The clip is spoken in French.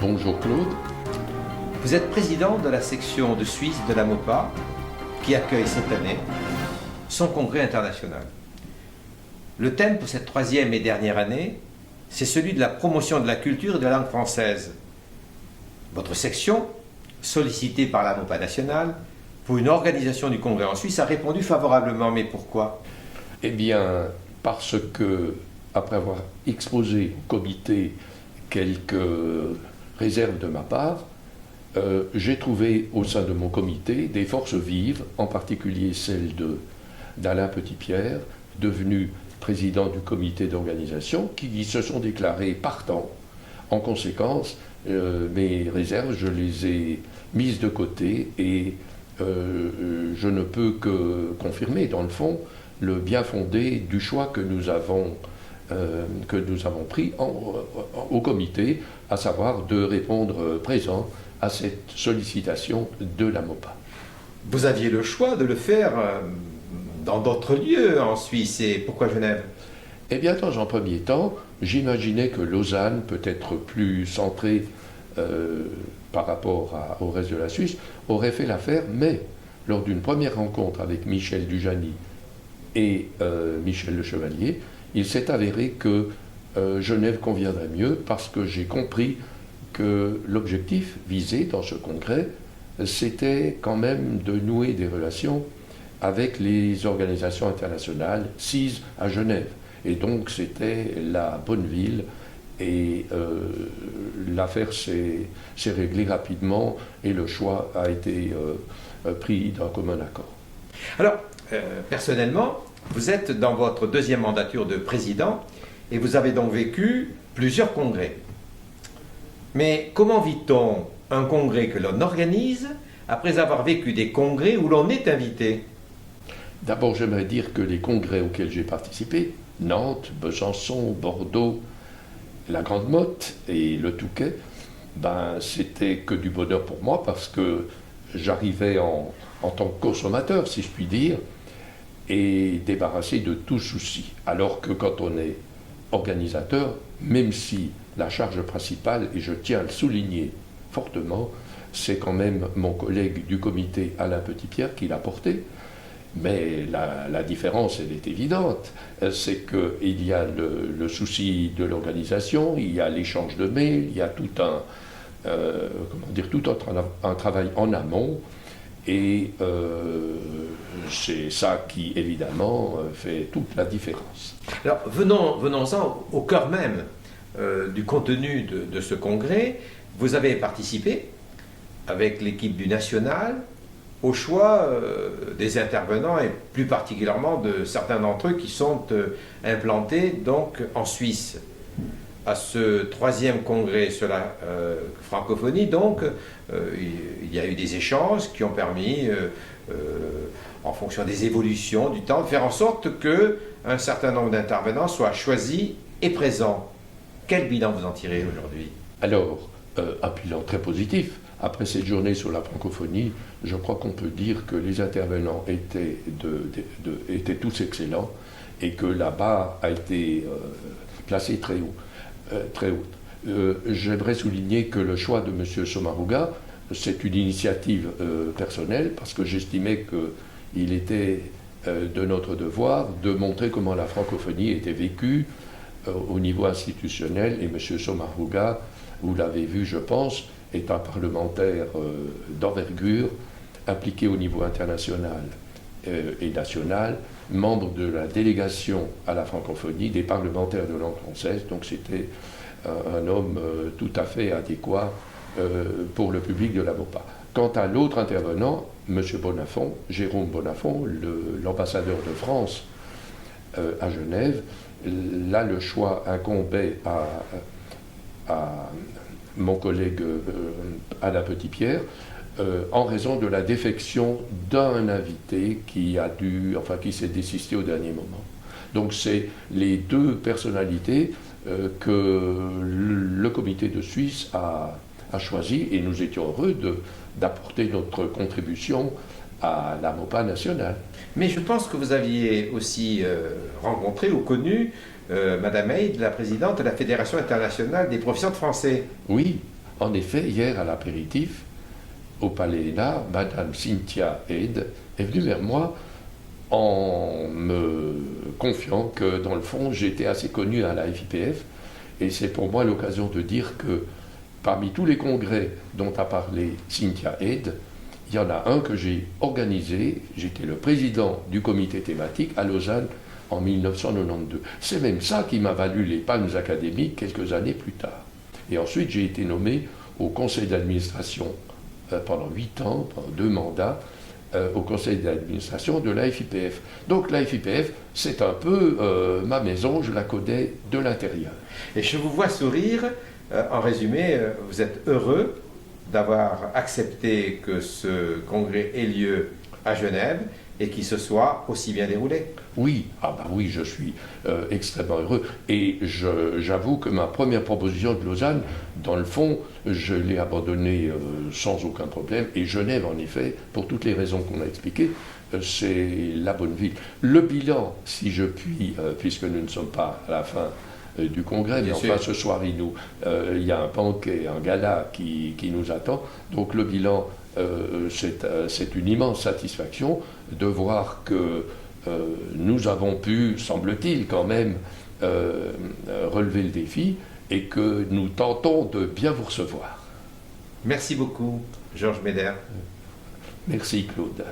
Bonjour Claude. Vous êtes président de la section de Suisse de la MOPA qui accueille cette année son congrès international. Le thème pour cette troisième et dernière année, c'est celui de la promotion de la culture et de la langue française. Votre section, sollicitée par la MOPA nationale pour une organisation du congrès en Suisse, a répondu favorablement. Mais pourquoi? Eh bien, parce que, après avoir exposé au comité quelques réserves de ma part, j'ai trouvé au sein de mon comité des forces vives, en particulier celle d'Alain Petitpierre, devenu président du comité d'organisation, qui se sont déclarés partants. En conséquence, mes réserves, je les ai mises de côté et je ne peux que confirmer, dans le fond, le bien fondé du choix que nous avons pris au comité, à savoir de répondre présent à cette sollicitation de la MOPA. Vous aviez le choix de le faire dans d'autres lieux en Suisse, et pourquoi Genève? Eh bien, dans un premier temps, j'imaginais que Lausanne, peut être plus centrée par rapport au reste de la Suisse, aurait fait l'affaire, mais lors d'une première rencontre avec Michel Dujany et Michel Le Chevalier, il s'est avéré que Genève conviendrait mieux parce que j'ai compris que l'objectif visé dans ce congrès, c'était quand même de nouer des relations avec les organisations internationales sises à Genève. Et donc c'était la bonne ville et l'affaire s'est réglée rapidement et le choix a été pris d'un commun accord. Alors, personnellement, vous êtes dans votre deuxième mandature de président et vous avez donc vécu plusieurs congrès. Mais comment vit-on un congrès que l'on organise après avoir vécu des congrès où l'on est invité? D'abord, j'aimerais dire que les congrès auxquels j'ai participé, Nantes, Besançon, Bordeaux, la Grande Motte et le Touquet, c'était que du bonheur pour moi parce que j'arrivais en tant que consommateur, si je puis dire, et débarrassé de tout souci. Alors que quand on est organisateur, même si la charge principale, et je tiens à le souligner fortement, c'est quand même mon collègue du comité Alain Petitpierre qui l'a porté. Mais la différence, elle est évidente. C'est qu'il y a le souci de l'organisation, il y a l'échange de mails, il y a tout un travail en amont. Et c'est ça qui, évidemment, fait toute la différence. Alors, venons-en au cœur même du contenu de ce congrès. Vous avez participé, avec l'équipe du National, au choix des intervenants, et plus particulièrement de certains d'entre eux qui sont implantés donc en Suisse. À ce troisième congrès sur la francophonie, donc, il y a eu des échanges qui ont permis, en fonction des évolutions du temps, de faire en sorte qu'un certain nombre d'intervenants soient choisis et présents. Quel bilan vous en tirez aujourd'hui? Alors, un bilan très positif. Après cette journée sur la francophonie, je crois qu'on peut dire que les intervenants étaient tous excellents et que la barre a été placée très haute. J'aimerais souligner que le choix de M. Sommaruga, c'est une initiative personnelle parce que j'estimais qu'il était de notre devoir de montrer comment la francophonie était vécue au niveau institutionnel. Et M. Sommaruga, vous l'avez vu, je pense, est un parlementaire d'envergure, impliqué au niveau international et national, membre de la délégation à la francophonie des parlementaires de langue française. Donc c'était un homme tout à fait adéquat pour le public de la MOPA. Quant à l'autre intervenant, M. Bonafont, Jérôme Bonafont, l'ambassadeur de France à Genève, là le choix incombait à mon collègue Alain Petitpierre, en raison de la défection d'un invité qui s'est désisté au dernier moment. Donc c'est les deux personnalités que le comité de Suisse a choisi, et nous étions heureux d'apporter notre contribution à la MOPA nationale. Mais je pense que vous aviez aussi rencontré ou connu Madame Haid, la présidente de la Fédération internationale des professeurs de français. Oui, En effet, hier à l'apéritif, au Palais Hénard, Madame Cynthia Aide est venue vers moi en me confiant que, dans le fond, j'étais assez connu à la FIPF. Et c'est pour moi l'occasion de dire que, parmi tous les congrès dont a parlé Cynthia Aide, il y en a un que j'ai organisé. J'étais le président du comité thématique à Lausanne en 1992. C'est même ça qui m'a valu les palmes académiques quelques années plus tard. Et ensuite, j'ai été nommé au conseil d'administration pendant 8 ans, pendant 2 mandats, au conseil d'administration de l'AFIPF. Donc l'AFIPF, c'est un peu ma maison, je la connais de l'intérieur. Et je vous vois sourire. En résumé, vous êtes heureux d'avoir accepté que ce congrès ait lieu à Genève et qu'il se soit aussi bien déroulé. Oui, oui, je suis extrêmement heureux. Et j'avoue que ma première proposition de Lausanne, dans le fond, je l'ai abandonnée sans aucun problème. Et Genève, en effet, pour toutes les raisons qu'on a expliquées, c'est la bonne ville. Le bilan, si je puis, puisque nous ne sommes pas à la fin du congrès, mais enfin ce soir il y a un banquet, un gala qui nous attend. Donc le bilan, c'est une immense satisfaction de voir que nous avons pu, semble-t-il quand même, relever le défi et que nous tentons de bien vous recevoir. Merci beaucoup, Georges Médère. Merci Claude.